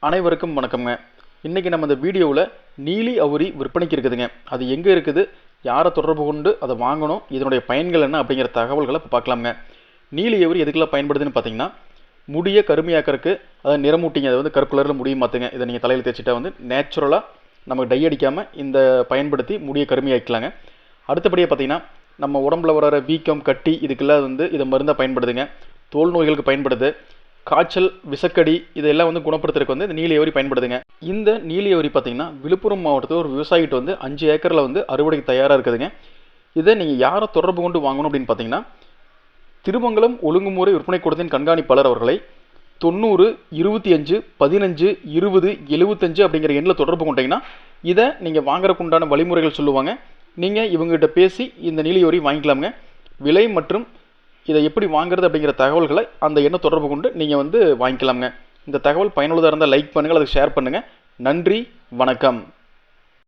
அனைவருக்கும் வணக்கம்ங்க. இன்றைக்கி நம்ம இந்த வீடியோவில் நீலி அவுரி விற்பனைக்கு இருக்குதுங்க. அது எங்கே இருக்குது, யாரை தொடர்பு கொண்டு அதை வாங்கணும், இதனுடைய பயன்கள் என்ன அப்படிங்கிற தகவல்களை இப்போ பார்க்கலாமுங்க. நீலி அவுரி எதுக்கெல்லாம் பயன்படுதுன்னு பார்த்தீங்கன்னா, முடியை கருமையாக்கிறதுக்கு, அதை நிறமூட்டிங்க, அதை கருப்பு கலரில் முடிய மாற்றுங்க. இதை நீங்கள் தலையில் தேய்ச்சிட்டா நேச்சுரலாக நமக்கு டை அடிக்காமல் இந்த பயன்படுத்தி முடியை கருமையாக்கலாங்க. அடுத்தபடியாக பார்த்தீங்கன்னா, நம்ம உடம்புல வர வீக்கம், கட்டி இதுக்கெல்லாம் இதை மருந்தாக பயன்படுதுங்க. தோல் நோய்களுக்கு பயன்படுது. காய்ச்சல், விசக்கடி இதெல்லாம் குணப்படுத்துறதுக்கு இந்த நீலி அவுரி பயன்படுதுங்க. இந்த நீலி அவுரி பார்த்தீங்கன்னா விழுப்புரம் மாவட்டத்தில் ஒரு விவசாயிகிட்ட 5 ஏக்கரில் அறுவடைக்கு தயாராக இருக்குதுங்க. இதை நீங்கள் யாரை தொடர்பு கொண்டு வாங்கணும் அப்படின்னு பார்த்தீங்கன்னா, திருமங்கலம் ஒழுங்குமுறை விற்பனை கூடத்தின் கண்காணிப்பாளர் அவர்களை 90 25 15 20 75 அப்படிங்கிற எண்ணில் தொடர்பு கொண்டீங்கன்னா இதை நீங்கள் வாங்குறதுக்கு உண்டான வழிமுறைகள் சொல்லுவாங்க. நீங்கள் இவங்ககிட்ட பேசி இந்த நீலி அவுரி வாங்கிக்கலாமுங்க. விலை மற்றும் இதை எப்படி வாங்குறது அப்படிங்கிற தகவல்களை அந்த எண்ணை தொடர்பு கொண்டு நீங்கள் வாங்கிக்கலாமுங்க. இந்த தகவல் பயனுள்ளதாக இருந்தால் லைக் பண்ணுங்கள், அதுக்கு ஷேர் பண்ணுங்கள். நன்றி, வணக்கம்.